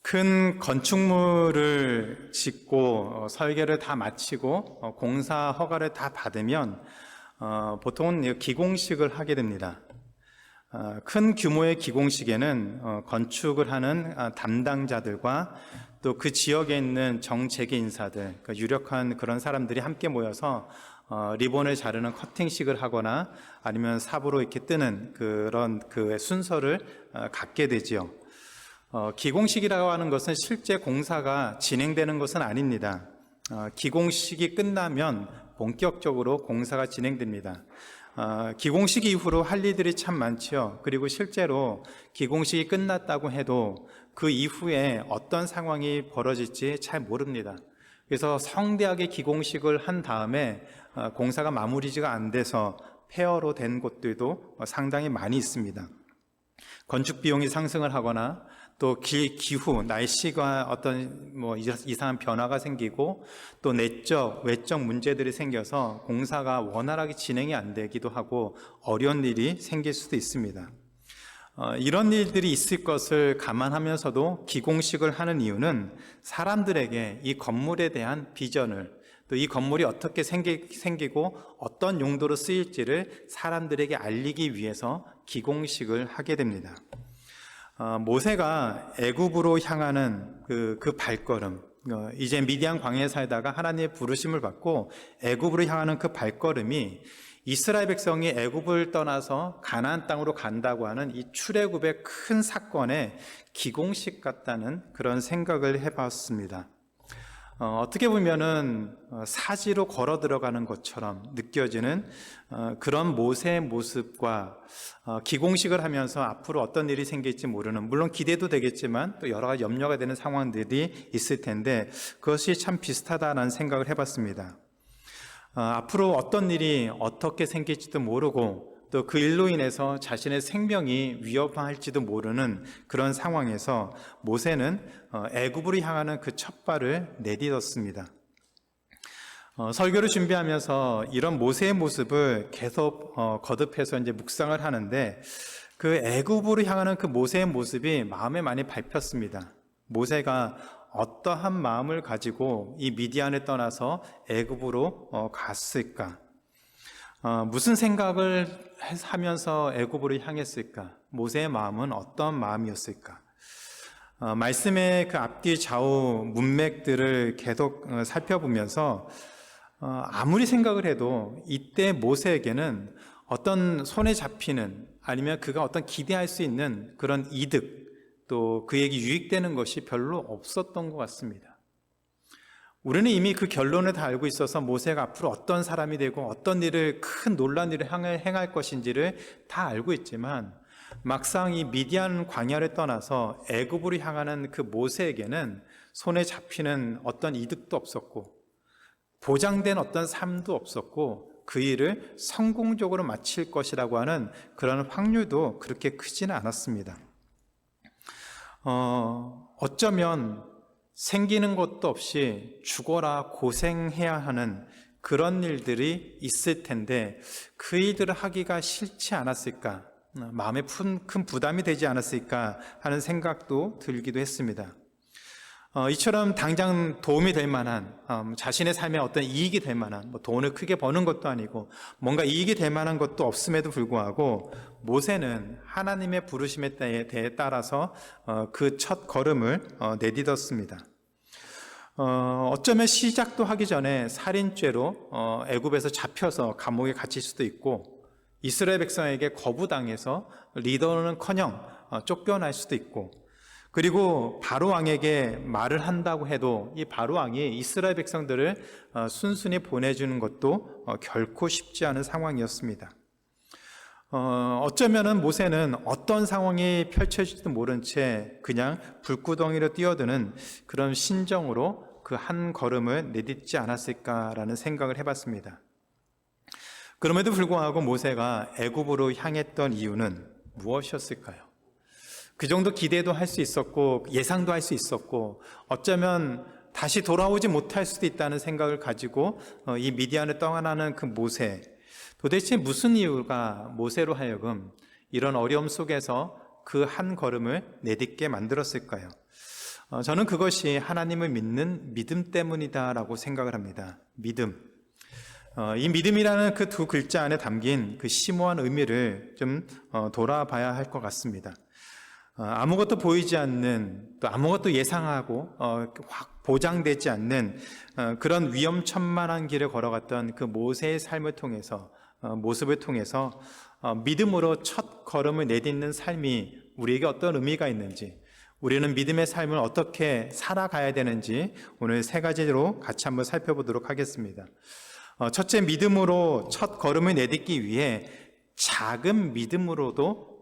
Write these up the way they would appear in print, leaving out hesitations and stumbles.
큰 건축물을 짓고 설계를 다 마치고 공사 허가를 다 받으면 보통은 기공식을 하게 됩니다. 큰 규모의 기공식에는 건축을 하는 담당자들과 또 그 지역에 있는 정재계 인사들, 유력한 그런 사람들이 함께 모여서 리본을 자르는 커팅식을 하거나 아니면 삽으로 이렇게 뜨는 그런 그 순서를 갖게 되지요. 기공식이라고 하는 것은 실제 공사가 진행되는 것은 아닙니다. 기공식이 끝나면 본격적으로 공사가 진행됩니다. 기공식 이후로 할 일들이 참 많죠. 그리고 실제로 기공식이 끝났다고 해도 그 이후에 어떤 상황이 벌어질지 잘 모릅니다. 그래서 성대하게 기공식을 한 다음에 공사가 마무리가 안 돼서 폐허로 된 곳들도 상당히 많이 있습니다. 건축 비용이 상승을 하거나 또 기후, 날씨가 어떤 이상한 변화가 생기고 또 내적, 외적 문제들이 생겨서 공사가 원활하게 진행이 안 되기도 하고 어려운 일이 생길 수도 있습니다. 이런 일들이 있을 것을 감안하면서도 기공식을 하는 이유는 사람들에게 이 건물에 대한 비전을 또 이 건물이 어떻게 생기고 어떤 용도로 쓰일지를 사람들에게 알리기 위해서 기공식을 하게 됩니다. 모세가 애굽으로 향하는 그 발걸음, 이제 미디안 광야에 살다가 하나님의 부르심을 받고 애굽으로 향하는 그 발걸음이 이스라엘 백성이 애굽을 떠나서 가나안 땅으로 간다고 하는 이 출애굽의 큰 사건의 기공식 같다는 그런 생각을 해봤습니다. 어떻게 보면은 사지로 걸어 들어가는 것처럼 느껴지는 그런 모세의 모습과 기공식을 하면서 앞으로 어떤 일이 생길지 모르는, 물론 기대도 되겠지만 또 여러 가지 염려가 되는 상황들이 있을 텐데 그것이 참 비슷하다는 생각을 해봤습니다. 앞으로 어떤 일이 어떻게 생길지도 모르고 또 그 일로 인해서 자신의 생명이 위협할지도 모르는 그런 상황에서 모세는 애굽으로 향하는 그 첫 발을 내딛었습니다. 설교를 준비하면서 이런 모세의 모습을 계속 거듭해서 이제 묵상을 하는데 그 애굽으로 향하는 그 모세의 모습이 마음에 많이 밟혔습니다. 모세가 어떠한 마음을 가지고 이 미디안을 떠나서 애굽으로 갔을까? 무슨 생각을 하면서 애굽으로 향했을까? 모세의 마음은 어떤 마음이었을까? 말씀의 그 앞뒤 좌우 문맥들을 계속 살펴보면서 아무리 생각을 해도 이때 모세에게는 어떤 손에 잡히는 아니면 그가 어떤 기대할 수 있는 그런 이득 또 그에게 유익되는 것이 별로 없었던 것 같습니다. 우리는 이미 그 결론을 다 알고 있어서 모세가 앞으로 어떤 사람이 되고 어떤 일을 큰 놀라운 일을 행할 것인지를 다 알고 있지만 막상 이 미디안 광야를 떠나서 애굽으로 향하는 그 모세에게는 손에 잡히는 어떤 이득도 없었고 보장된 어떤 삶도 없었고 그 일을 성공적으로 마칠 것이라고 하는 그런 확률도 그렇게 크지는 않았습니다. 어쩌면 생기는 것도 없이 죽어라 고생해야 하는 그런 일들이 있을 텐데 그 일들을 하기가 싫지 않았을까, 마음에 큰 부담이 되지 않았을까 하는 생각도 들기도 했습니다. 이처럼 당장 도움이 될 만한 자신의 삶에 어떤 이익이 될 만한 돈을 크게 버는 것도 아니고 뭔가 이익이 될 만한 것도 없음에도 불구하고 모세는 하나님의 부르심에 대해 따라서 그 첫 걸음을 내딛었습니다. 어쩌면 시작도 하기 전에 살인죄로 애굽에서 잡혀서 감옥에 갇힐 수도 있고 이스라엘 백성에게 거부당해서 리더는커녕 쫓겨날 수도 있고 그리고 바로 왕에게 말을 한다고 해도 이 바로 왕이 이스라엘 백성들을 순순히 보내주는 것도 결코 쉽지 않은 상황이었습니다. 어쩌면은 모세는 어떤 상황이 펼쳐질지도 모른 채 그냥 불구덩이로 뛰어드는 그런 심정으로 그 한 걸음을 내딛지 않았을까라는 생각을 해봤습니다. 그럼에도 불구하고 모세가 애굽으로 향했던 이유는 무엇이었을까요? 그 정도 기대도 할 수 있었고 예상도 할 수 있었고 어쩌면 다시 돌아오지 못할 수도 있다는 생각을 가지고 이 미디안을 떠나는 그 모세, 도대체 무슨 이유가 모세로 하여금 이런 어려움 속에서 그 한 걸음을 내딛게 만들었을까요? 저는 그것이 하나님을 믿는 믿음 때문이다라고 생각을 합니다. 믿음. 이 믿음이라는 그 두 글자 안에 담긴 그 심오한 의미를 좀 돌아봐야 할 것 같습니다. 아무것도 보이지 않는, 또 아무것도 예상하고 확 보장되지 않는 그런 위험천만한 길을 걸어갔던 그 모세의 삶을 통해서, 모습을 통해서 믿음으로 첫 걸음을 내딛는 삶이 우리에게 어떤 의미가 있는지, 우리는 믿음의 삶을 어떻게 살아가야 되는지 오늘 세 가지로 같이 한번 살펴보도록 하겠습니다. 첫째, 믿음으로 첫 걸음을 내딛기 위해 작은 믿음으로라도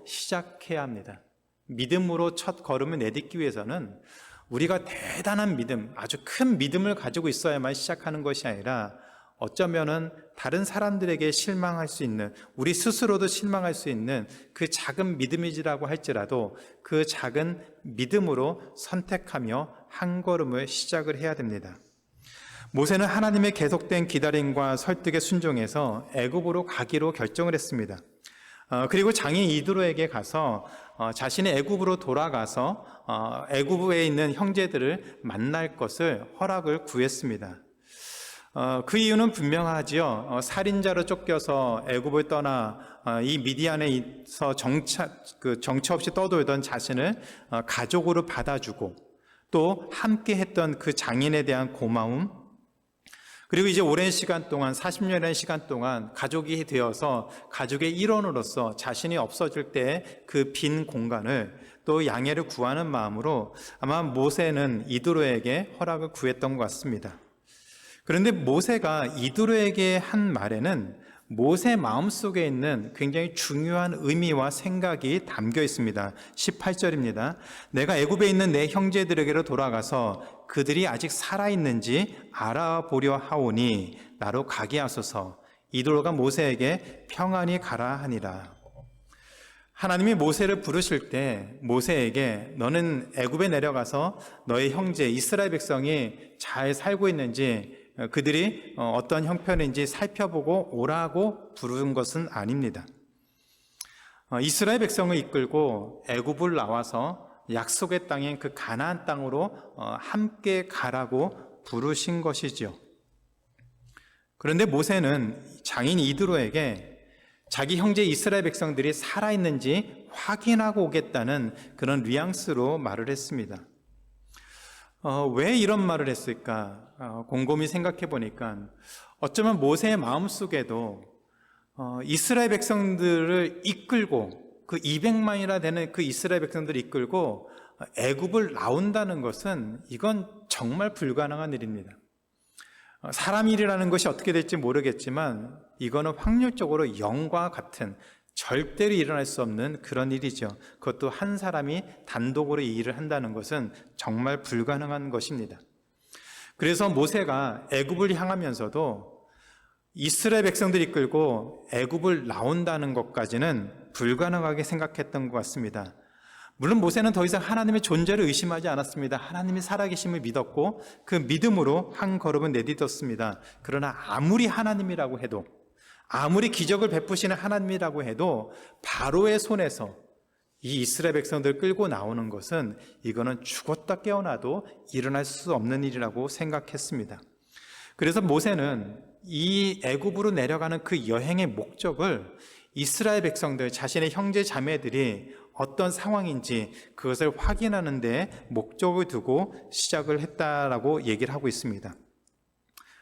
시작해야 합니다. 믿음으로 첫 걸음을 내딛기 위해서는 우리가 대단한 믿음, 아주 큰 믿음을 가지고 있어야만 시작하는 것이 아니라 어쩌면은 다른 사람들에게 실망할 수 있는, 우리 스스로도 실망할 수 있는 그 작은 믿음이지라고 할지라도 그 작은 믿음으로 선택하며 한 걸음을 시작을 해야 됩니다. 모세는 하나님의 계속된 기다림과 설득에 순종해서 애굽으로 가기로 결정을 했습니다. 그리고 장인 이드로에게 가서 자신의 애굽으로 돌아가서 애굽에 있는 형제들을 만날 것을 허락을 구했습니다. 그 이유는 분명하지요. 살인자로 쫓겨서 애굽을 떠나 이 미디안에서 정처 없이 떠돌던 자신을 가족으로 받아주고 또 함께 했던 그 장인에 대한 고마움, 그리고 이제 오랜 시간 동안 40년의 시간 동안 가족이 되어서 가족의 일원으로서 자신이 없어질 때 그 빈 공간을 또 양해를 구하는 마음으로 아마 모세는 이드로에게 허락을 구했던 것 같습니다. 그런데 모세가 이드로에게 한 말에는 모세 마음속에 있는 굉장히 중요한 의미와 생각이 담겨 있습니다. 18절입니다. 내가 애굽에 있는 내 형제들에게로 돌아가서 그들이 아직 살아있는지 알아보려 하오니 나로 가게 하소서. 이드로가 모세에게 평안히 가라 하니라. 하나님이 모세를 부르실 때 모세에게 너는 애굽에 내려가서 너의 형제 이스라엘 백성이 잘 살고 있는지 그들이 어떤 형편인지 살펴보고 오라고 부른 것은 아닙니다. 이스라엘 백성을 이끌고 애굽을 나와서 약속의 땅인 그 가나안 땅으로 함께 가라고 부르신 것이지요. 그런데 모세는 장인 이드로에게 자기 형제 이스라엘 백성들이 살아있는지 확인하고 오겠다는 그런 뉘앙스로 말을 했습니다. 왜 이런 말을 했을까? 곰곰이 생각해 보니까 어쩌면 모세의 마음속에도 이스라엘 백성들을 이끌고 그 200만이나 되는 그 이스라엘 백성들을 이끌고 애굽을 나온다는 것은 이건 정말 불가능한 일입니다. 사람 일이라는 것이 어떻게 될지 모르겠지만 이거는 확률적으로 영과 같은 절대로 일어날 수 없는 그런 일이죠. 그것도 한 사람이 단독으로 이 일을 한다는 것은 정말 불가능한 것입니다. 그래서 모세가 애굽을 향하면서도 이스라엘 백성들이 이끌고 애굽을 나온다는 것까지는 불가능하게 생각했던 것 같습니다. 물론 모세는 더 이상 하나님의 존재를 의심하지 않았습니다. 하나님이 살아계심을 믿었고 그 믿음으로 한 걸음을 내딛었습니다. 그러나 아무리 하나님이라고 해도, 아무리 기적을 베푸시는 하나님이라고 해도 바로의 손에서 이 이스라엘 백성들을 끌고 나오는 것은 이거는 죽었다 깨어나도 일어날 수 없는 일이라고 생각했습니다. 그래서 모세는 이 애굽으로 내려가는 그 여행의 목적을 이스라엘 백성들, 자신의 형제 자매들이 어떤 상황인지 그것을 확인하는 데 목적을 두고 시작을 했다라고 얘기를 하고 있습니다.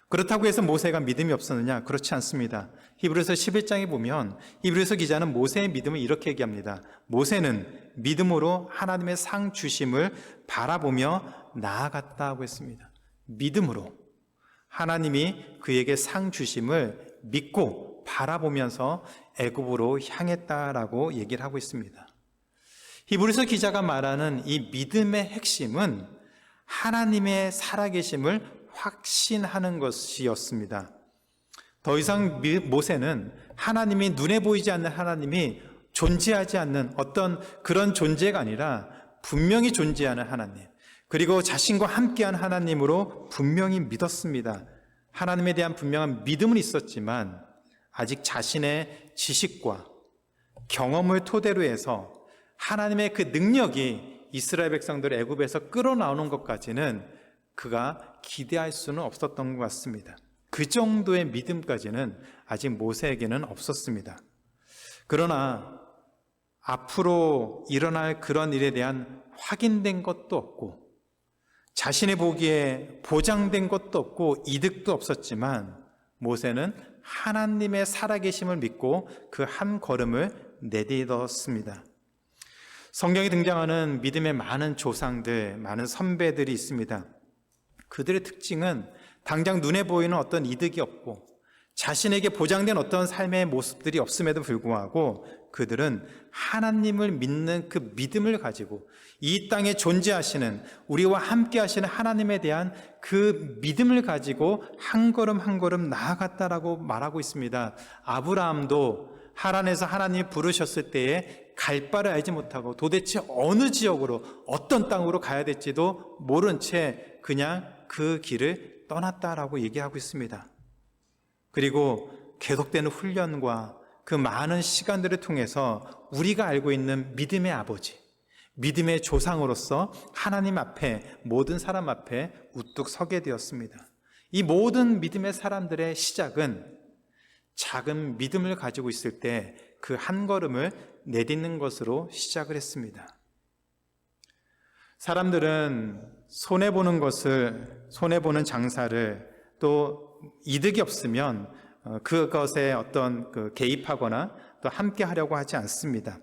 그렇다고 해서 모세가 믿음이 없었느냐? 그렇지 않습니다. 히브리서 11장에 보면 히브리서 기자는 모세의 믿음을 이렇게 얘기합니다. 모세는 믿음으로 하나님의 상 주심을 바라보며 나아갔다고 했습니다. 믿음으로 하나님이 그에게 상 주심을 믿고 바라보면서 애굽으로 향했다라고 얘기를 하고 있습니다. 히브리서 기자가 말하는 이 믿음의 핵심은 하나님의 살아계심을 확신하는 것이었습니다. 더 이상 모세는 하나님이 눈에 보이지 않는 하나님이 존재하지 않는 어떤 그런 존재가 아니라 분명히 존재하는 하나님, 그리고 자신과 함께한 하나님으로 분명히 믿었습니다. 하나님에 대한 분명한 믿음은 있었지만 아직 자신의 지식과 경험을 토대로 해서 하나님의 그 능력이 이스라엘 백성들을 애굽에서 끌어나오는 것까지는 그가 기대할 수는 없었던 것 같습니다. 그 정도의 믿음까지는 아직 모세에게는 없었습니다. 그러나 앞으로 일어날 그런 일에 대한 확인된 것도 없고 자신의 보기에 보장된 것도 없고 이득도 없었지만 모세는 하나님의 살아계심을 믿고 그 한 걸음을 내딛었습니다. 성경에 등장하는 믿음의 많은 조상들, 많은 선배들이 있습니다. 그들의 특징은 당장 눈에 보이는 어떤 이득이 없고 자신에게 보장된 어떤 삶의 모습들이 없음에도 불구하고 그들은 하나님을 믿는 그 믿음을 가지고 이 땅에 존재하시는, 우리와 함께 하시는 하나님에 대한 그 믿음을 가지고 한 걸음 한 걸음 나아갔다라고 말하고 있습니다. 아브라함도 하란에서 하나님이 부르셨을 때에 갈 바를 알지 못하고 도대체 어느 지역으로, 어떤 땅으로 가야 될지도 모른 채 그냥 그 길을 떠났다라고 얘기하고 있습니다. 그리고 계속되는 훈련과 그 많은 시간들을 통해서 우리가 알고 있는 믿음의 아버지, 믿음의 조상으로서 하나님 앞에, 모든 사람 앞에 우뚝 서게 되었습니다. 이 모든 믿음의 사람들의 시작은 작은 믿음을 가지고 있을 때 그 한 걸음을 내딛는 것으로 시작을 했습니다. 사람들은 손해보는 것을, 손해보는 장사를 또 이득이 없으면 그것에 어떤 개입하거나 또 함께 하려고 하지 않습니다.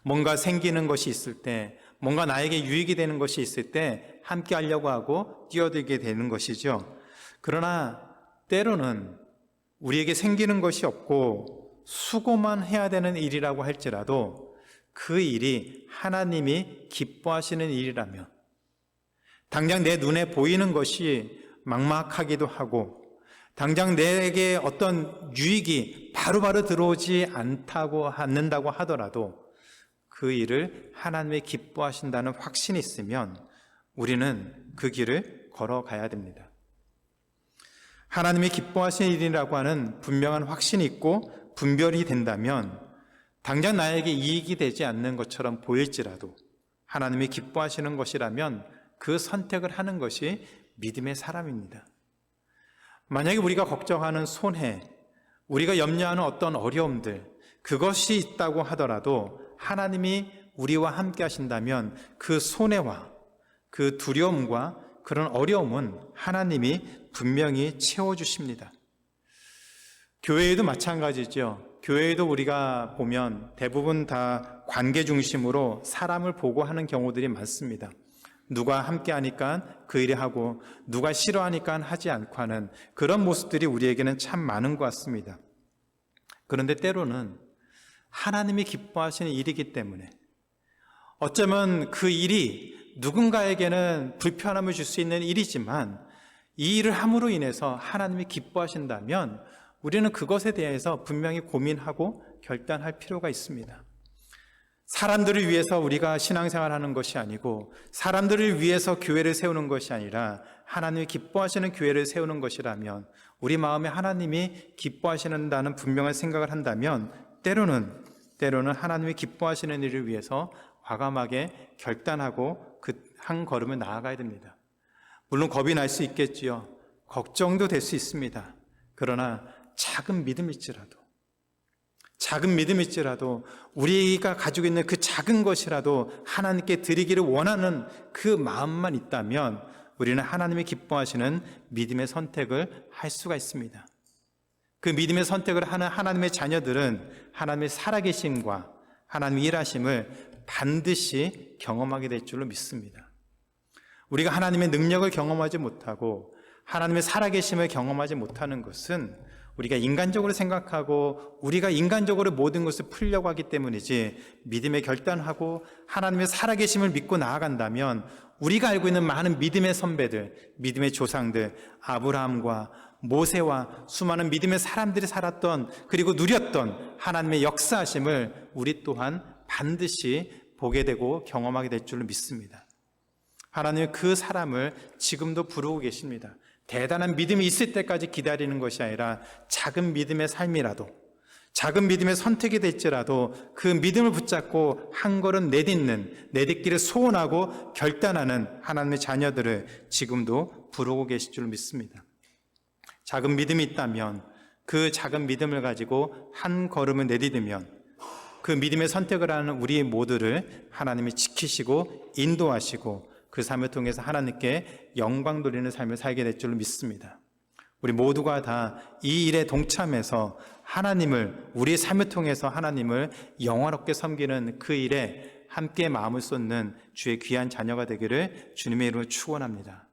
뭔가 생기는 것이 있을 때, 뭔가 나에게 유익이 되는 것이 있을 때 함께 하려고 하고 뛰어들게 되는 것이죠. 그러나 때로는 우리에게 생기는 것이 없고 수고만 해야 되는 일이라고 할지라도 그 일이 하나님이 기뻐하시는 일이라면, 당장 내 눈에 보이는 것이 막막하기도 하고 당장 내게 어떤 유익이 바로바로 들어오지 않는다고 하더라도 그 일을 하나님이 기뻐하신다는 확신이 있으면 우리는 그 길을 걸어가야 됩니다. 하나님이 기뻐하시는 일이라고 하는 분명한 확신이 있고 분별이 된다면 당장 나에게 이익이 되지 않는 것처럼 보일지라도 하나님이 기뻐하시는 것이라면 그 선택을 하는 것이 믿음의 사람입니다. 만약에 우리가 걱정하는 손해, 우리가 염려하는 어떤 어려움들, 그것이 있다고 하더라도 하나님이 우리와 함께 하신다면 그 손해와 그 두려움과 그런 어려움은 하나님이 분명히 채워주십니다. 교회에도 마찬가지죠. 교회에도 우리가 보면 대부분 다 관계 중심으로 사람을 보고 하는 경우들이 많습니다. 누가 함께 하니까 그 일을 하고 누가 싫어하니까 하지 않고 하는 그런 모습들이 우리에게는 참 많은 것 같습니다. 그런데 때로는 하나님이 기뻐하시는 일이기 때문에 어쩌면 그 일이 누군가에게는 불편함을 줄 수 있는 일이지만 이 일을 함으로 인해서 하나님이 기뻐하신다면 우리는 그것에 대해서 분명히 고민하고 결단할 필요가 있습니다. 사람들을 위해서 우리가 신앙생활하는 것이 아니고 사람들을 위해서 교회를 세우는 것이 아니라 하나님이 기뻐하시는 교회를 세우는 것이라면, 우리 마음에 하나님이 기뻐하시는다는 분명한 생각을 한다면 때로는 하나님이 기뻐하시는 일을 위해서 과감하게 결단하고 그 한 걸음을 나아가야 됩니다. 물론 겁이 날 수 있겠지요. 걱정도 될 수 있습니다. 그러나 작은 믿음일지라도 우리가 가지고 있는 그 작은 것이라도 하나님께 드리기를 원하는 그 마음만 있다면 우리는 하나님이 기뻐하시는 믿음의 선택을 할 수가 있습니다. 그 믿음의 선택을 하는 하나님의 자녀들은 하나님의 살아계심과 하나님의 일하심을 반드시 경험하게 될 줄로 믿습니다. 우리가 하나님의 능력을 경험하지 못하고 하나님의 살아계심을 경험하지 못하는 것은 우리가 인간적으로 생각하고 우리가 인간적으로 모든 것을 풀려고 하기 때문이지, 믿음의 결단하고 하나님의 살아계심을 믿고 나아간다면 우리가 알고 있는 많은 믿음의 선배들, 믿음의 조상들, 아브라함과 모세와 수많은 믿음의 사람들이 살았던, 그리고 누렸던 하나님의 역사하심을 우리 또한 반드시 보게 되고 경험하게 될 줄로 믿습니다. 하나님은 그 사람을 지금도 부르고 계십니다. 대단한 믿음이 있을 때까지 기다리는 것이 아니라 작은 믿음의 삶이라도, 작은 믿음의 선택이 될지라도 그 믿음을 붙잡고 한 걸음 내딛기를 소원하고 결단하는 하나님의 자녀들을 지금도 부르고 계실 줄 믿습니다. 작은 믿음이 있다면, 그 작은 믿음을 가지고 한 걸음을 내딛으면 그 믿음의 선택을 하는 우리 모두를 하나님이 지키시고 인도하시고 그 삶을 통해서 하나님께 영광 돌리는 삶을 살게 될 줄로 믿습니다. 우리 모두가 다 이 일에 동참해서 하나님을, 우리의 삶을 통해서 하나님을 영화롭게 섬기는 그 일에 함께 마음을 쏟는 주의 귀한 자녀가 되기를 주님의 이름으로 축원합니다.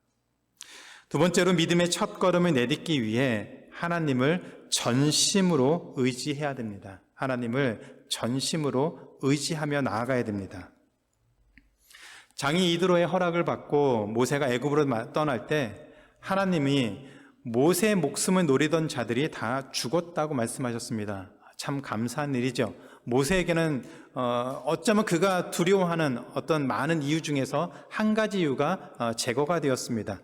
두 번째로 믿음의 첫 걸음을 내딛기 위해 하나님을 전심으로 의지해야 됩니다. 하나님을 전심으로 의지하며 나아가야 됩니다. 장이 이드로의 허락을 받고 모세가 애굽으로 떠날 때 하나님이 모세의 목숨을 노리던 자들이 다 죽었다고 말씀하셨습니다. 참 감사한 일이죠. 모세에게는 어쩌면 그가 두려워하는 어떤 많은 이유 중에서 한 가지 이유가 제거가 되었습니다.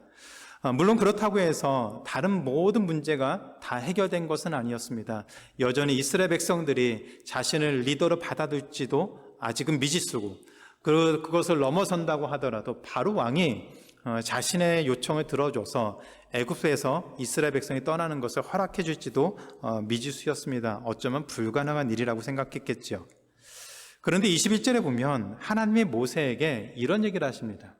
물론 그렇다고 해서 다른 모든 문제가 다 해결된 것은 아니었습니다. 여전히 이스라엘 백성들이 자신을 리더로 받아들일지도 아직은 미지수고, 그것을 넘어선다고 하더라도 바로 왕이 자신의 요청을 들어줘서 애굽에서 이스라엘 백성이 떠나는 것을 허락해 줄지도 미지수였습니다. 어쩌면 불가능한 일이라고 생각했겠죠. 그런데 21절에 보면 하나님이 모세에게 이런 얘기를 하십니다.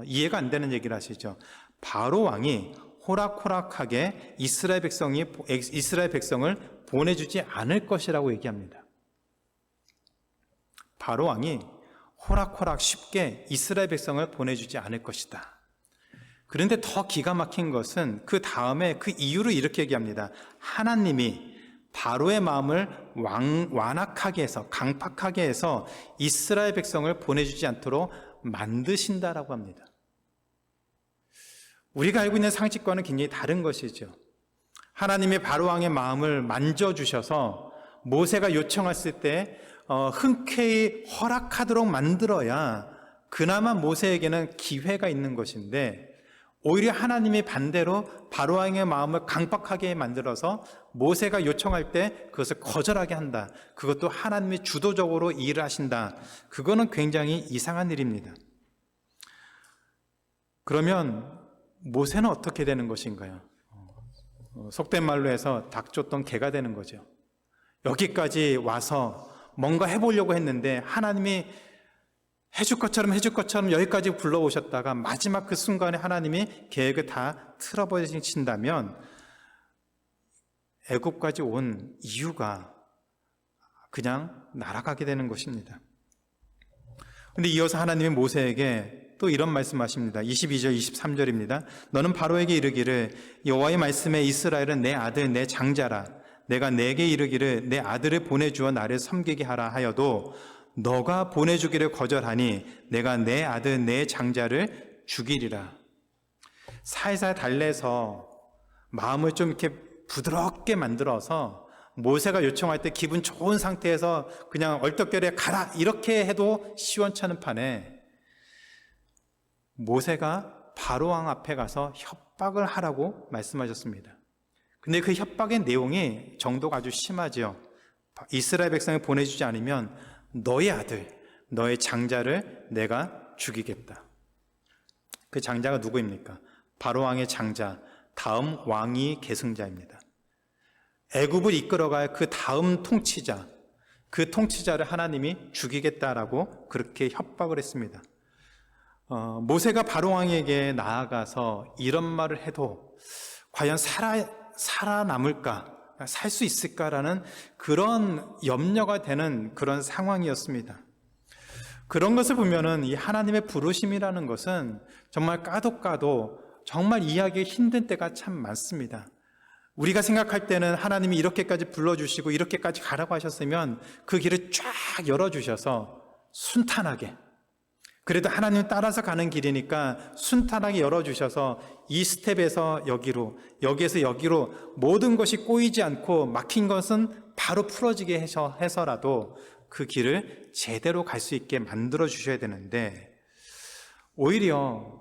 이해가 안 되는 얘기를 하시죠. 바로 왕이 호락호락하게 이스라엘 백성을 보내주지 않을 것이라고 얘기합니다. 바로 왕이 호락호락 쉽게 이스라엘 백성을 보내주지 않을 것이다. 그런데 더 기가 막힌 것은 그 다음에 그 이유를 이렇게 얘기합니다. 하나님이 바로의 마음을 완악하게 해서, 강팍하게 해서 이스라엘 백성을 보내주지 않도록 만드신다라고 합니다. 우리가 알고 있는 상식과는 굉장히 다른 것이죠. 하나님의 바로왕의 마음을 만져주셔서 모세가 요청했을 때 흔쾌히 허락하도록 만들어야 그나마 모세에게는 기회가 있는 것인데, 오히려 하나님이 반대로 바로왕의 마음을 강박하게 만들어서 모세가 요청할 때 그것을 거절하게 한다. 그것도 하나님이 주도적으로 일을 하신다. 그거는 굉장히 이상한 일입니다. 그러면 모세는 어떻게 되는 것인가요? 속된 말로 해서 닭 쫓던 개가 되는 거죠. 여기까지 와서 뭔가 해보려고 했는데 하나님이 해줄 것처럼 여기까지 불러오셨다가 마지막 그 순간에 하나님이 계획을 다 틀어버리신다면 애굽까지 온 이유가 그냥 날아가게 되는 것입니다. 그런데 이어서 하나님이 모세에게 또 이런 말씀하십니다. 22절 23절입니다. 너는 바로에게 이르기를 여호와의 말씀에 이스라엘은 내 아들 내 장자라. 내가 내게 이르기를 내 아들을 보내주어 나를 섬기게 하라 하여도 너가 보내주기를 거절하니 내가 내 아들 내 장자를 죽이리라. 살살 달래서 마음을 좀 이렇게 부드럽게 만들어서 모세가 요청할 때 기분 좋은 상태에서 그냥 얼떨결에 가라 이렇게 해도 시원찮은 판에 모세가 바로왕 앞에 가서 협박을 하라고 말씀하셨습니다. 근데 그 협박의 내용이 정도가 아주 심하죠. 이스라엘 백성을 보내주지 않으면 너의 아들, 너의 장자를 내가 죽이겠다. 그 장자가 누구입니까? 바로왕의 장자, 다음 왕위 계승자입니다. 애굽을 이끌어갈 그 다음 통치자, 그 통치자를 하나님이 죽이겠다라고 그렇게 협박을 했습니다. 모세가 바로왕에게 나아가서 이런 말을 해도 과연 살아남을까? 살 수 있을까라는 그런 염려가 되는 그런 상황이었습니다. 그런 것을 보면은 이 하나님의 부르심이라는 것은 정말 까도 정말 이해하기 힘든 때가 참 많습니다. 우리가 생각할 때는 하나님이 이렇게까지 불러주시고 이렇게까지 가라고 하셨으면 그 길을 쫙 열어주셔서 순탄하게, 그래도 하나님 따라서 가는 길이니까 순탄하게 열어주셔서 이 스텝에서 여기로, 여기에서 여기로 모든 것이 꼬이지 않고 막힌 것은 바로 풀어지게 해서라도 그 길을 제대로 갈 수 있게 만들어 주셔야 되는데, 오히려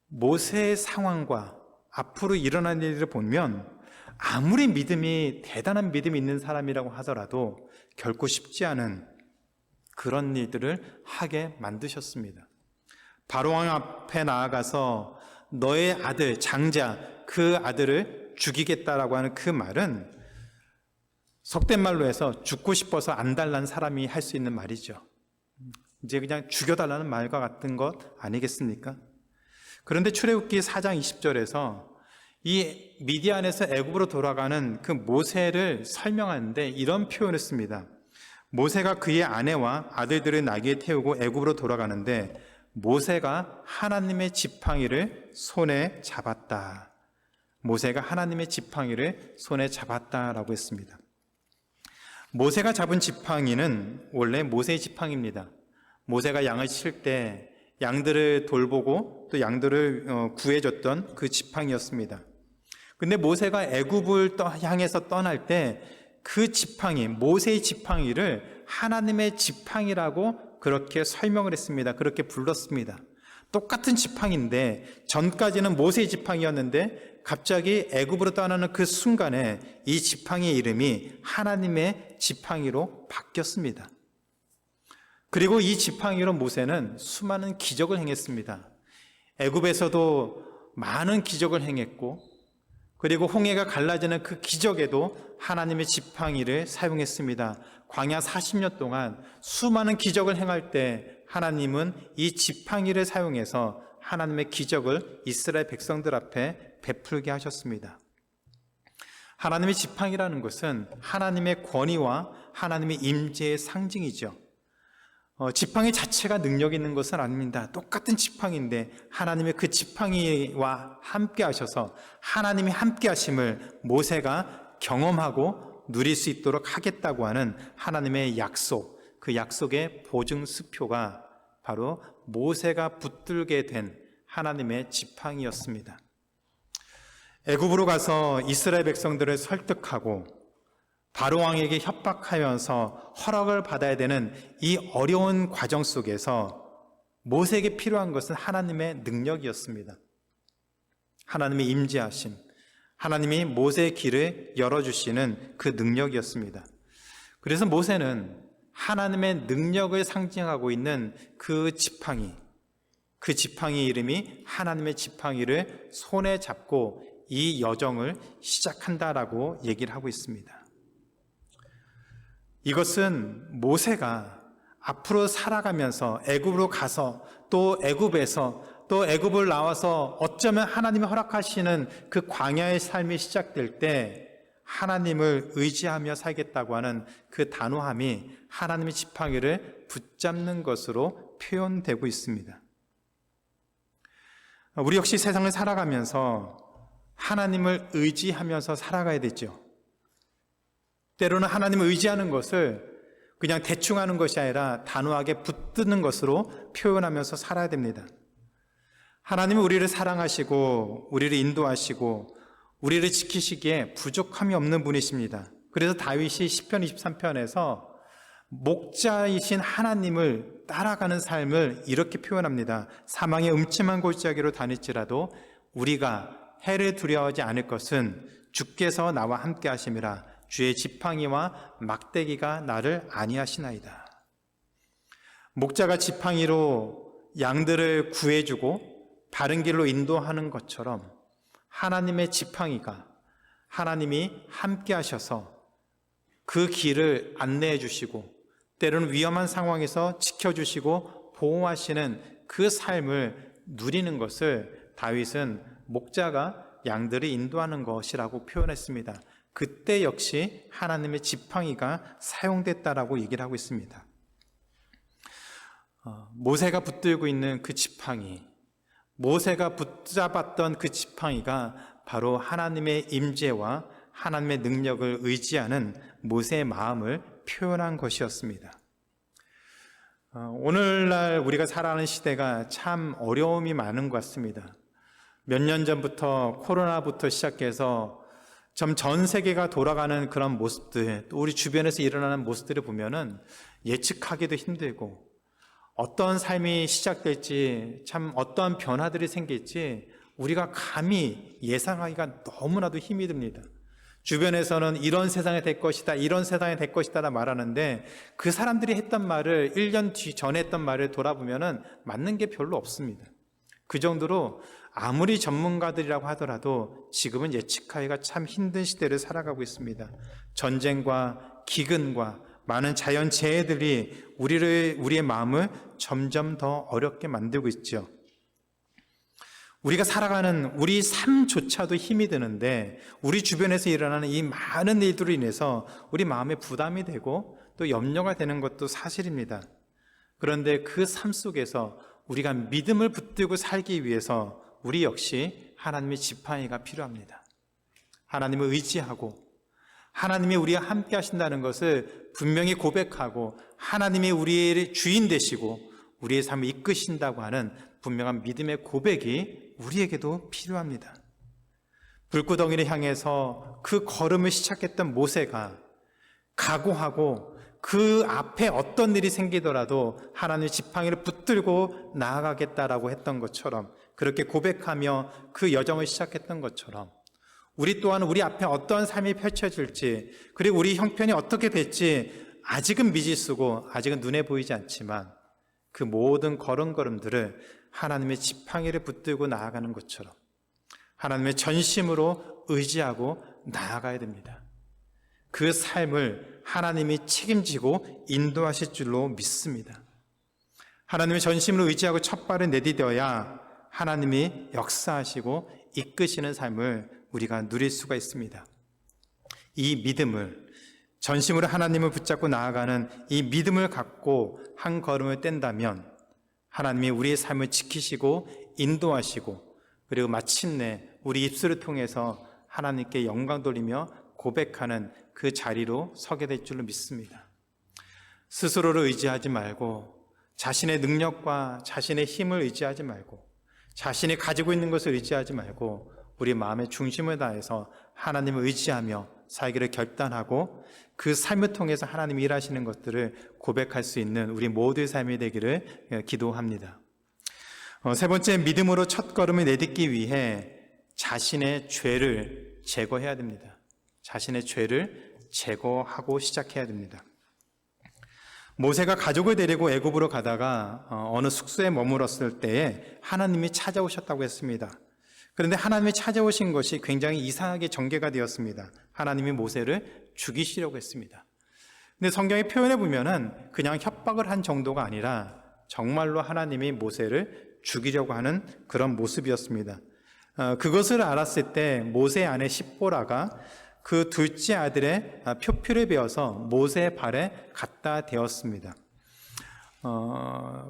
모세의 상황과 앞으로 일어날 일을 보면 아무리 믿음이 대단한 믿음이 있는 사람이라고 하더라도 결코 쉽지 않은 그런 일들을 하게 만드셨습니다. 바로왕 앞에 나아가서 너의 아들 장자 그 아들을 죽이겠다라고 하는 그 말은 속된 말로 해서 죽고 싶어서 안 달라는 사람이 할 수 있는 말이죠. 이제 그냥 죽여달라는 말과 같은 것 아니겠습니까? 그런데 출애굽기 4장 20절에서 이 미디안에서 애굽으로 돌아가는 그 모세를 설명하는데 이런 표현을 씁니다. 모세가 그의 아내와 아들들을 나귀에 태우고 애굽으로 돌아가는데 모세가 하나님의 지팡이를 손에 잡았다. 모세가 하나님의 지팡이를 손에 잡았다라고 했습니다. 모세가 잡은 지팡이는 원래 모세의 지팡이입니다. 모세가 양을 칠 때 양들을 돌보고 또 양들을 구해줬던 그 지팡이였습니다. 근데 모세가 애굽을 향해서 떠날 때 그 지팡이, 모세의 지팡이를 하나님의 지팡이라고 그렇게 설명을 했습니다. 그렇게 불렀습니다. 똑같은 지팡이인데 전까지는 모세의 지팡이였는데 갑자기 애굽으로 떠나는 그 순간에 이 지팡이의 이름이 하나님의 지팡이로 바뀌었습니다. 그리고 이 지팡이로 모세는 수많은 기적을 행했습니다. 애굽에서도 많은 기적을 행했고 그리고 홍해가 갈라지는 그 기적에도 하나님의 지팡이를 사용했습니다. 광야 40년 동안 수많은 기적을 행할 때 하나님은 이 지팡이를 사용해서 하나님의 기적을 이스라엘 백성들 앞에 베풀게 하셨습니다. 하나님의 지팡이라는 것은 하나님의 권위와 하나님의 임재의 상징이죠. 지팡이 자체가 능력 있는 것은 아닙니다. 똑같은 지팡이인데 하나님의 그 지팡이와 함께 하셔서 하나님이 함께 하심을 모세가 경험하고 누릴 수 있도록 하겠다고 하는 하나님의 약속, 그 약속의 보증수표가 바로 모세가 붙들게 된 하나님의 지팡이였습니다. 애굽으로 가서 이스라엘 백성들을 설득하고 바로왕에게 협박하면서 허락을 받아야 되는 이 어려운 과정 속에서 모세에게 필요한 것은 하나님의 능력이었습니다. 하나님의 임재하심, 하나님이 모세의 길을 열어주시는 그 능력이었습니다. 그래서 모세는 하나님의 능력을 상징하고 있는 그 지팡이 이름이 하나님의 지팡이를 손에 잡고 이 여정을 시작한다라고 얘기를 하고 있습니다. 이것은 모세가 앞으로 살아가면서 애굽으로 가서 또 애굽에서 또 애굽을 나와서 어쩌면 하나님이 허락하시는 그 광야의 삶이 시작될 때 하나님을 의지하며 살겠다고 하는 그 단호함이 하나님의 지팡이를 붙잡는 것으로 표현되고 있습니다. 우리 역시 세상을 살아가면서 하나님을 의지하면서 살아가야 되죠. 때로는 하나님을 의지하는 것을 그냥 대충 하는 것이 아니라 단호하게 붙드는 것으로 표현하면서 살아야 됩니다. 하나님은 우리를 사랑하시고 우리를 인도하시고 우리를 지키시기에 부족함이 없는 분이십니다. 그래서 다윗이 시편 23편에서 목자이신 하나님을 따라가는 삶을 이렇게 표현합니다. 사망의 음침한 골짜기로 다닐지라도 우리가 해를 두려워하지 않을 것은 주께서 나와 함께 하심이라. 주의 지팡이와 막대기가 나를 안위하시나이다. 목자가 지팡이로 양들을 구해주고 바른 길로 인도하는 것처럼 하나님의 지팡이가 하나님이 함께 하셔서 그 길을 안내해 주시고 때로는 위험한 상황에서 지켜주시고 보호하시는 그 삶을 누리는 것을 다윗은 목자가 양들을 인도하는 것이라고 표현했습니다. 그때 역시 하나님의 지팡이가 사용됐다라고 얘기를 하고 있습니다. 모세가 붙들고 있는 그 지팡이, 모세가 붙잡았던 그 지팡이가 바로 하나님의 임재와 하나님의 능력을 의지하는 모세의 마음을 표현한 것이었습니다. 오늘날 우리가 살아가는 시대가 참 어려움이 많은 것 같습니다. 몇 년 전부터 코로나부터 시작해서 전 세계가 돌아가는 그런 모습들, 또 우리 주변에서 일어나는 모습들을 보면은 예측하기도 힘들고 어떤 삶이 시작될지, 참 어떠한 변화들이 생길지 우리가 감히 예상하기가 너무나도 힘이 듭니다. 주변에서는 이런 세상이 될 것이다, 이런 세상이 될 것이다 말하는데 그 사람들이 했던 말을 1년 전에 했던 말을 돌아보면 맞는 게 별로 없습니다. 그 정도로 아무리 전문가들이라고 하더라도 지금은 예측하기가 참 힘든 시대를 살아가고 있습니다. 전쟁과 기근과 많은 자연재해들이 우리의 마음을 점점 더 어렵게 만들고 있죠. 우리가 살아가는 우리 삶조차도 힘이 드는데 우리 주변에서 일어나는 이 많은 일들로 인해서 우리 마음에 부담이 되고 또 염려가 되는 것도 사실입니다. 그런데 그 삶 속에서 우리가 믿음을 붙들고 살기 위해서 우리 역시 하나님의 지팡이가 필요합니다. 하나님을 의지하고 하나님이 우리와 함께 하신다는 것을 분명히 고백하고 하나님이 우리의 주인 되시고 우리의 삶을 이끄신다고 하는 분명한 믿음의 고백이 우리에게도 필요합니다. 불구덩이를 향해서 그 걸음을 시작했던 모세가 각오하고 그 앞에 어떤 일이 생기더라도 하나님의 지팡이를 붙들고 나아가겠다라고 했던 것처럼, 그렇게 고백하며 그 여정을 시작했던 것처럼 우리 또한 우리 앞에 어떤 삶이 펼쳐질지, 그리고 우리 형편이 어떻게 될지 아직은 미지수고 아직은 눈에 보이지 않지만 그 모든 걸음걸음들을 하나님의 지팡이를 붙들고 나아가는 것처럼 하나님의 전심으로 의지하고 나아가야 됩니다. 그 삶을 하나님이 책임지고 인도하실 줄로 믿습니다. 하나님의 전심으로 의지하고 첫 발을 내디뎌야 하나님이 역사하시고 이끄시는 삶을 우리가 누릴 수가 있습니다. 이 믿음을, 전심으로 하나님을 붙잡고 나아가는 이 믿음을 갖고 한 걸음을 뗀다면 하나님이 우리의 삶을 지키시고 인도하시고 그리고 마침내 우리 입술을 통해서 하나님께 영광 돌리며 고백하는 그 자리로 서게 될 줄로 믿습니다. 스스로를 의지하지 말고 자신의 능력과 자신의 힘을 의지하지 말고 자신이 가지고 있는 것을 의지하지 말고 우리 마음의 중심을 다해서 하나님을 의지하며 살기를 결단하고 그 삶을 통해서 하나님이 일하시는 것들을 고백할 수 있는 우리 모두의 삶이 되기를 기도합니다. 세 번째, 믿음으로 첫 걸음을 내딛기 위해 자신의 죄를 제거해야 됩니다. 자신의 죄를 제거하고 시작해야 됩니다. 모세가 가족을 데리고 애굽으로 가다가 어느 숙소에 머물었을 때에 하나님이 찾아오셨다고 했습니다. 그런데 하나님이 찾아오신 것이 굉장히 이상하게 전개가 되었습니다. 하나님이 모세를 죽이시려고 했습니다. 근데 성경에 표현해 보면은 그냥 협박을 한 정도가 아니라 정말로 하나님이 모세를 죽이려고 하는 그런 모습이었습니다. 그것을 알았을 때 모세의 아내 십보라가 그 둘째 아들의 표표를 베어서 모세의 발에 갖다 대었습니다.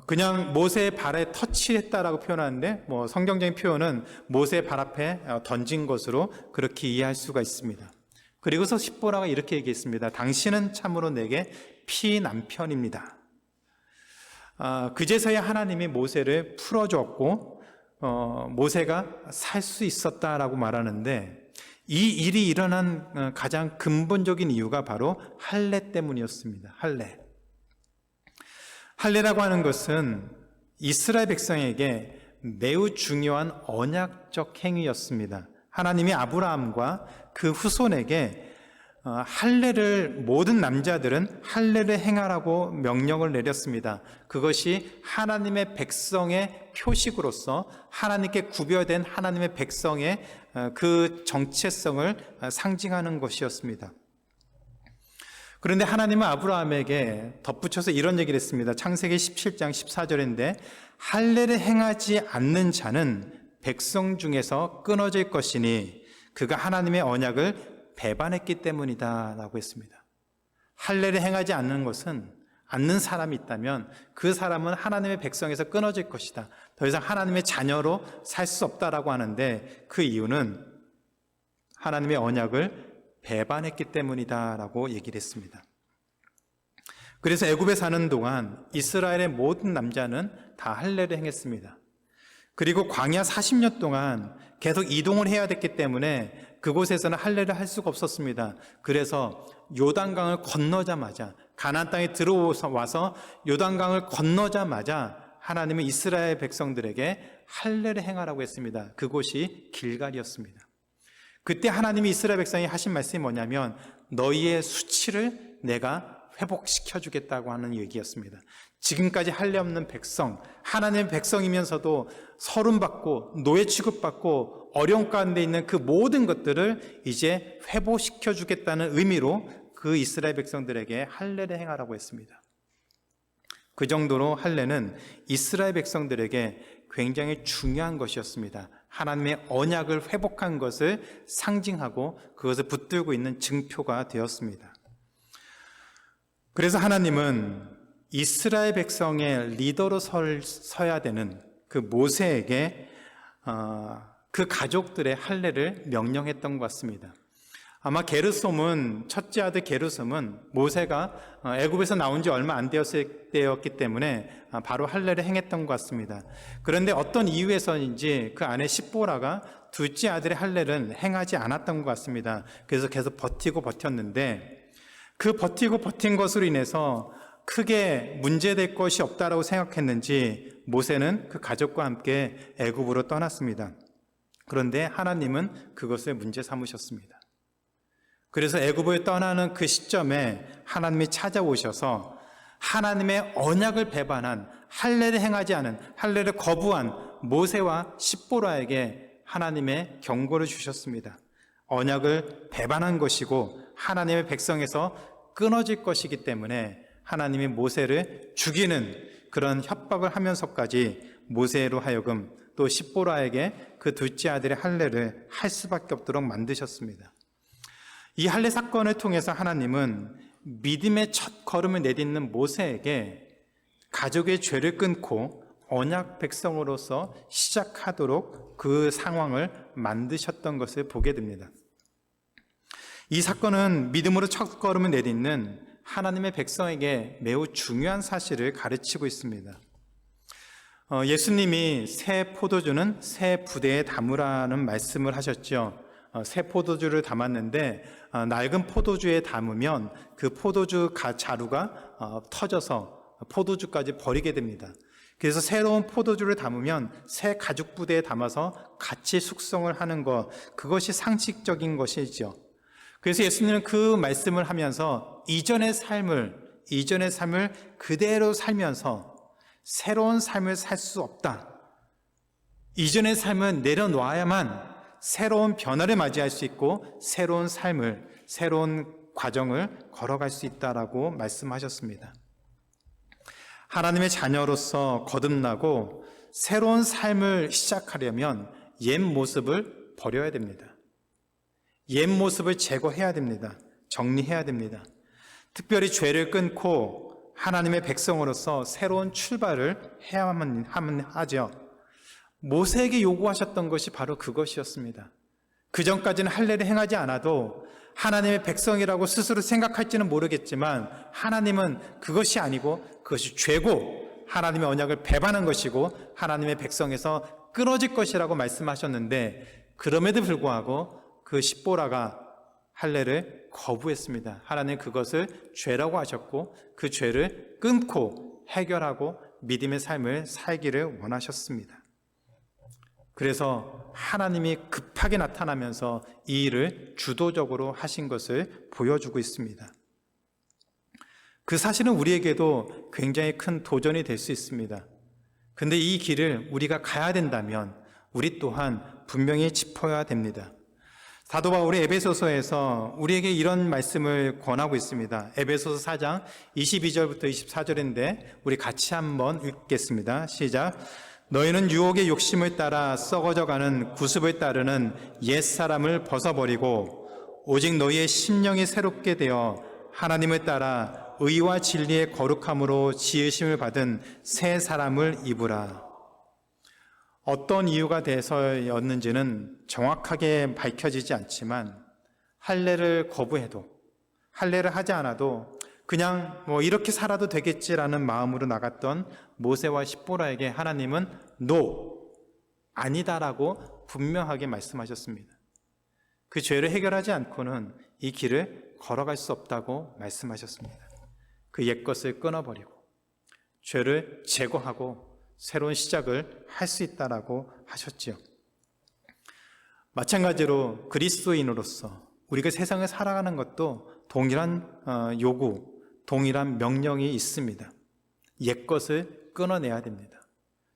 그냥 모세의 발에 터치했다라고 표현하는데 성경적인 표현은 모세의 발 앞에 던진 것으로 그렇게 이해할 수가 있습니다. 그리고서 십보라가 이렇게 얘기했습니다. 당신은 참으로 내게 피남편입니다. 그제서야 하나님이 모세를 풀어줬고 모세가 살 수 있었다라고 말하는데 이 일이 일어난 가장 근본적인 이유가 바로 할례 때문이었습니다. 할례라고 하는 것은 이스라엘 백성에게 매우 중요한 언약적 행위였습니다. 하나님이 아브라함과 그 후손에게 할례를, 모든 남자들은 할례를 행하라고 명령을 내렸습니다. 그것이 하나님의 백성의 표식으로서 하나님께 구별된 하나님의 백성의 그 정체성을 상징하는 것이었습니다. 그런데 하나님은 아브라함에게 덧붙여서 이런 얘기를 했습니다. 창세기 17장 14절인데 할례를 행하지 않는 자는 백성 중에서 끊어질 것이니 그가 하나님의 언약을 배반했기 때문이다 라고 했습니다. 할례를 행하지 않는 것은, 않는 사람이 있다면 그 사람은 하나님의 백성에서 끊어질 것이다. 더 이상 하나님의 자녀로 살 수 없다라고 하는데 그 이유는 하나님의 언약을 배반했기 때문이다 라고 얘기를 했습니다. 그래서 애굽에 사는 동안 이스라엘의 모든 남자는 다 할례를 행했습니다. 그리고 광야 40년 동안 계속 이동을 해야 됐기 때문에 그곳에서는 할례를 할 수가 없었습니다. 그래서 요단강을 건너자마자, 가나안 땅에 들어와서 요단강을 건너자마자 하나님은 이스라엘 백성들에게 할례를 행하라고 했습니다. 그곳이 길갈이었습니다. 그때 하나님이 이스라엘 백성이 하신 말씀이 뭐냐면 너희의 수치를 내가 회복시켜 주겠다고 하는 얘기였습니다. 지금까지 할례 없는 백성, 하나님의 백성이면서도 서름받고 노예 취급받고 어려움 가운데 있는 그 모든 것들을 이제 회복시켜 주겠다는 의미로 그 이스라엘 백성들에게 할례를 행하라고 했습니다. 그 정도로 할례는 이스라엘 백성들에게 굉장히 중요한 것이었습니다. 하나님의 언약을 회복한 것을 상징하고 그것을 붙들고 있는 증표가 되었습니다. 그래서 하나님은 이스라엘 백성의 리더로 서야 되는 그 모세에게 그 가족들의 할례를 명령했던 것 같습니다. 아마 게르솜은, 첫째 아들 게르솜은 모세가 애굽에서 나온 지 얼마 안 되었을 때였기 때문에 바로 할례를 행했던 것 같습니다. 그런데 어떤 이유에서인지 그 아내 십보라가 둘째 아들의 할례를 행하지 않았던 것 같습니다. 그래서 계속 버티고 버텼는데 그 버티고 버틴 것으로 인해서 크게 문제될 것이 없다라고 생각했는지 모세는 그 가족과 함께 애굽으로 떠났습니다. 그런데 하나님은 그것을 문제 삼으셨습니다. 그래서 애굽을 떠나는 그 시점에 하나님이 찾아오셔서 하나님의 언약을 배반한, 할례를 행하지 않은, 할례를 거부한 모세와 십보라에게 하나님의 경고를 주셨습니다. 언약을 배반한 것이고 하나님의 백성에서 끊어질 것이기 때문에 하나님이 모세를 죽이는 그런 협박을 하면서까지 모세로 하여금 또 십보라에게 그 둘째 아들의 할례를 할 수밖에 없도록 만드셨습니다. 이 할례 사건을 통해서 하나님은 믿음의 첫 걸음을 내딛는 모세에게 가족의 죄를 끊고 언약 백성으로서 시작하도록 그 상황을 만드셨던 것을 보게 됩니다. 이 사건은 믿음으로 첫 걸음을 내딛는 하나님의 백성에게 매우 중요한 사실을 가르치고 있습니다. 예수님이 새 포도주는 새 부대에 담으라는 말씀을 하셨죠. 새 포도주를 담았는데 낡은 포도주에 담으면 그 포도주 자루가 터져서 포도주까지 버리게 됩니다. 그래서 새로운 포도주를 담으면 새 가죽 부대에 담아서 같이 숙성을 하는 것, 그것이 상식적인 것이죠. 그래서 예수님은 그 말씀을 하면서 이전의 삶을 그대로 살면서 새로운 삶을 살 수 없다. 이전의 삶은 내려놓아야만 새로운 변화를 맞이할 수 있고 새로운 삶을, 새로운 과정을 걸어갈 수 있다라고 말씀하셨습니다. 하나님의 자녀로서 거듭나고 새로운 삶을 시작하려면 옛 모습을 버려야 됩니다. 옛 모습을 제거해야 됩니다. 정리해야 됩니다. 특별히 죄를 끊고 하나님의 백성으로서 새로운 출발을 해야만 하죠. 모세에게 요구하셨던 것이 바로 그것이었습니다. 그 전까지는 할례를 행하지 않아도 하나님의 백성이라고 스스로 생각할지는 모르겠지만 하나님은 그것이 아니고 그것이 죄고 하나님의 언약을 배반한 것이고 하나님의 백성에서 끊어질 것이라고 말씀하셨는데 그럼에도 불구하고 그 십보라가 할례를 거부했습니다. 하나님 그것을 죄라고 하셨고 그 죄를 끊고 해결하고 믿음의 삶을 살기를 원하셨습니다. 그래서 하나님이 급하게 나타나면서 이 일을 주도적으로 하신 것을 보여주고 있습니다. 그 사실은 우리에게도 굉장히 큰 도전이 될 수 있습니다. 근데 이 길을 우리가 가야 된다면 우리 또한 분명히 짚어야 됩니다. 사도 바울이 에베소서에서 우리에게 이런 말씀을 권하고 있습니다. 에베소서 4장 22절부터 24절인데 우리 같이 한번 읽겠습니다. 시작. 너희는 유혹의 욕심을 따라 썩어져가는 구습을 따르는 옛사람을 벗어버리고 오직 너희의 심령이 새롭게 되어 하나님을 따라 의와 진리의 거룩함으로 지으심을 받은 새 사람을 입으라. 어떤 이유가 돼서였는지는 정확하게 밝혀지지 않지만 할례를 거부해도, 할례를 하지 않아도 그냥 이렇게 살아도 되겠지라는 마음으로 나갔던 모세와 십보라에게 하나님은 아니다라고 분명하게 말씀하셨습니다. 그 죄를 해결하지 않고는 이 길을 걸어갈 수 없다고 말씀하셨습니다. 그 옛것을 끊어버리고 죄를 제거하고 새로운 시작을 할 수 있다라고 하셨지요. 마찬가지로 그리스도인으로서 우리가 세상을 살아가는 것도 동일한 요구, 동일한 명령이 있습니다. 옛것을 끊어내야 됩니다.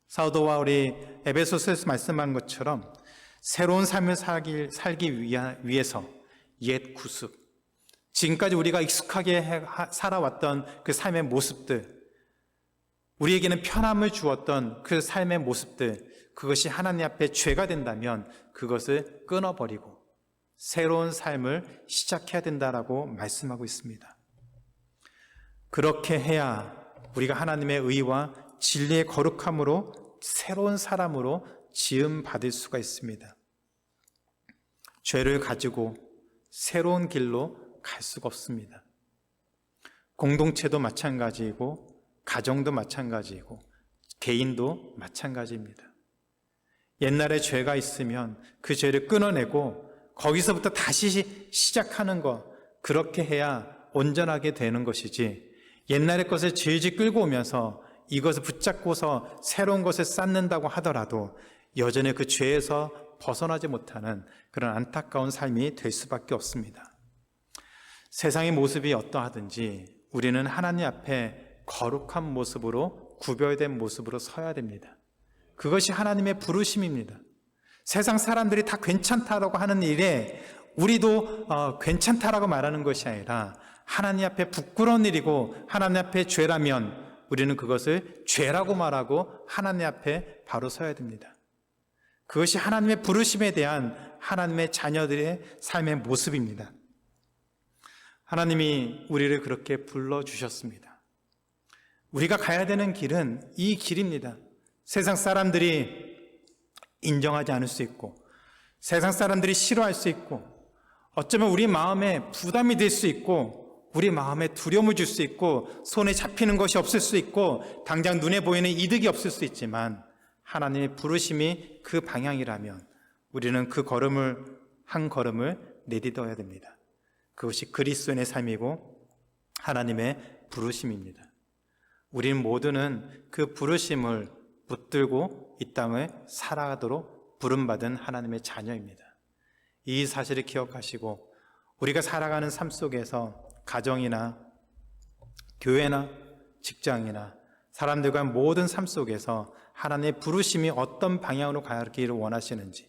사도 바울이 에베소서에서 말씀한 것처럼 새로운 삶을 살기 위해서 옛 구습, 지금까지 우리가 익숙하게 살아왔던 그 삶의 모습들, 우리에게는 편함을 주었던 그 삶의 모습들, 그것이 하나님 앞에 죄가 된다면 그것을 끊어버리고 새로운 삶을 시작해야 된다라고 말씀하고 있습니다. 그렇게 해야 우리가 하나님의 의와 진리의 거룩함으로 새로운 사람으로 지음받을 수가 있습니다. 죄를 가지고 새로운 길로 갈 수가 없습니다. 공동체도 마찬가지이고 가정도 마찬가지이고 개인도 마찬가지입니다. 옛날에 죄가 있으면 그 죄를 끊어내고 거기서부터 다시 시작하는 것, 그렇게 해야 온전하게 되는 것이지, 옛날의 것을 질질 끌고 오면서 이것을 붙잡고서 새로운 것을 쌓는다고 하더라도 여전히 그 죄에서 벗어나지 못하는 그런 안타까운 삶이 될 수밖에 없습니다. 세상의 모습이 어떠하든지 우리는 하나님 앞에 거룩한 모습으로, 구별된 모습으로 서야 됩니다. 그것이 하나님의 부르심입니다. 세상 사람들이 다 괜찮다라고 하는 일에 우리도 괜찮다라고 말하는 것이 아니라 하나님 앞에 부끄러운 일이고 하나님 앞에 죄라면 우리는 그것을 죄라고 말하고 하나님 앞에 바로 서야 됩니다. 그것이 하나님의 부르심에 대한 하나님의 자녀들의 삶의 모습입니다. 하나님이 우리를 그렇게 불러주셨습니다. 우리가 가야 되는 길은 이 길입니다. 세상 사람들이 인정하지 않을 수 있고, 세상 사람들이 싫어할 수 있고, 어쩌면 우리 마음에 부담이 될 수 있고, 우리 마음에 두려움을 줄 수 있고, 손에 잡히는 것이 없을 수 있고, 당장 눈에 보이는 이득이 없을 수 있지만, 하나님의 부르심이 그 방향이라면 우리는 그 한 걸음을 내딛어야 됩니다. 그것이 그리스도인의 삶이고 하나님의 부르심입니다. 우리는 모두는 그 부르심을 붙들고 이 땅을 살아가도록 부름받은 하나님의 자녀입니다. 이 사실을 기억하시고 우리가 살아가는 삶 속에서 가정이나 교회나 직장이나 사람들과 모든 삶 속에서 하나님의 부르심이 어떤 방향으로 가기를 원하시는지,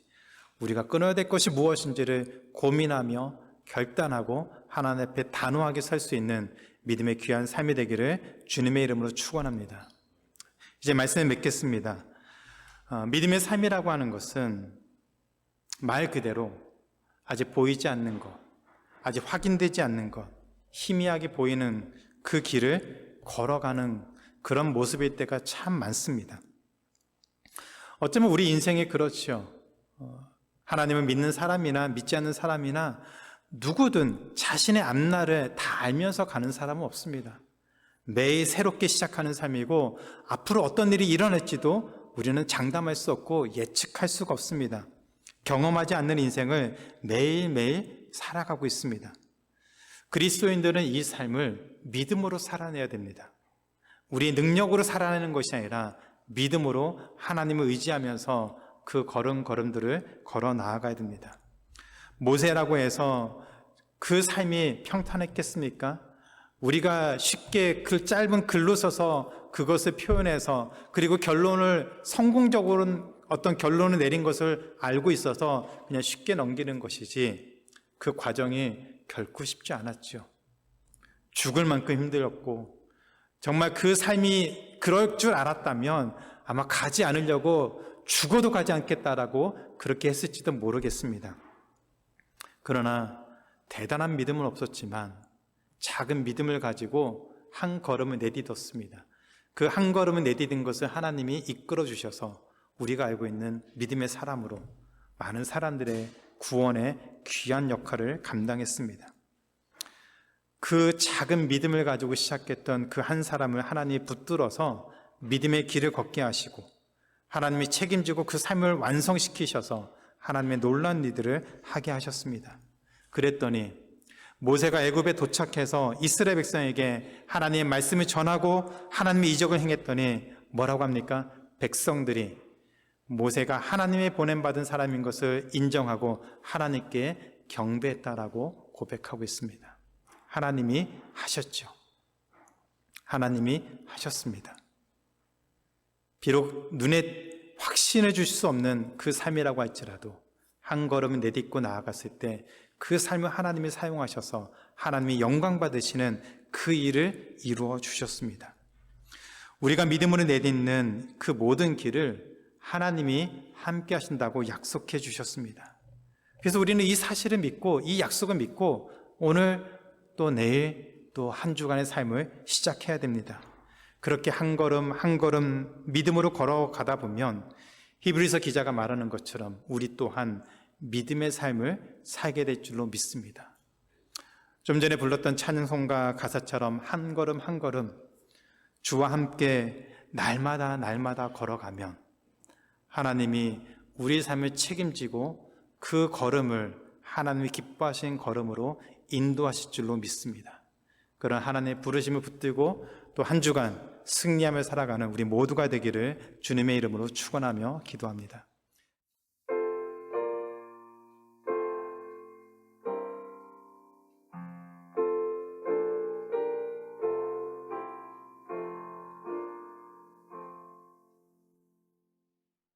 우리가 끊어야 될 것이 무엇인지를 고민하며 결단하고 하나님 앞에 단호하게 설 수 있는 믿음의 귀한 삶이 되기를 주님의 이름으로 축원합니다. 이제 말씀을 맺겠습니다. 믿음의 삶이라고 하는 것은 말 그대로 아직 보이지 않는 것, 아직 확인되지 않는 것, 희미하게 보이는 그 길을 걸어가는 그런 모습일 때가 참 많습니다. 어쩌면 우리 인생이 그렇죠. 하나님을 믿는 사람이나 믿지 않는 사람이나 누구든 자신의 앞날을 다 알면서 가는 사람은 없습니다. 매일 새롭게 시작하는 삶이고 앞으로 어떤 일이 일어날지도 우리는 장담할 수 없고 예측할 수가 없습니다. 경험하지 않는 인생을 매일매일 살아가고 있습니다. 그리스도인들은 이 삶을 믿음으로 살아내야 됩니다. 우리 능력으로 살아내는 것이 아니라 믿음으로 하나님을 의지하면서 그 걸음들을 걸어 나아가야 됩니다. 모세라고 해서 그 삶이 평탄했겠습니까? 우리가 쉽게 그 짧은 글로 써서 그것을 표현해서 그리고 성공적으로 어떤 결론을 내린 것을 알고 있어서 그냥 쉽게 넘기는 것이지, 그 과정이 결코 쉽지 않았죠. 죽을 만큼 힘들었고, 정말 그 삶이 그럴 줄 알았다면 아마 가지 않으려고 죽어도 가지 않겠다라고 그렇게 했을지도 모르겠습니다. 그러나 대단한 믿음은 없었지만 작은 믿음을 가지고 한 걸음을 내딛었습니다. 그 한 걸음을 내딛은 것을 하나님이 이끌어 주셔서 우리가 알고 있는 믿음의 사람으로 많은 사람들의 구원의 귀한 역할을 감당했습니다. 그 작은 믿음을 가지고 시작했던 그 한 사람을 하나님이 붙들어서 믿음의 길을 걷게 하시고 하나님이 책임지고 그 삶을 완성시키셔서 하나님의 놀라운 일들을 하게 하셨습니다. 그랬더니 모세가 애굽에 도착해서 이스라엘 백성에게 하나님의 말씀을 전하고 하나님의 이적을 행했더니 뭐라고 합니까? 백성들이 모세가 하나님의 보냄받은 사람인 것을 인정하고 하나님께 경배했다라고 고백하고 있습니다. 하나님이 하셨죠. 하나님이 하셨습니다. 비록 눈에 확신을 주실 수 없는 그 삶이라고 할지라도 한 걸음 내딛고 나아갔을 때 그 삶을 하나님이 사용하셔서 하나님이 영광 받으시는 그 일을 이루어 주셨습니다. 우리가 믿음으로 내딛는 그 모든 길을 하나님이 함께 하신다고 약속해 주셨습니다. 그래서 우리는 이 사실을 믿고 이 약속을 믿고 오늘 또 내일 또 한 주간의 삶을 시작해야 됩니다. 그렇게 한 걸음 한 걸음 믿음으로 걸어가다 보면 히브리서 기자가 말하는 것처럼 우리 또한 믿음의 삶을 살게 될 줄로 믿습니다. 좀 전에 불렀던 찬송가 가사처럼 한 걸음 한 걸음 주와 함께 날마다 걸어가면 하나님이 우리 삶을 책임지고 그 걸음을 하나님이 기뻐하신 걸음으로 인도하실 줄로 믿습니다. 그런 하나님의 부르심을 붙들고 또 한 주간 승리하며 살아가는 우리 모두가 되기를 주님의 이름으로 축원하며 기도합니다.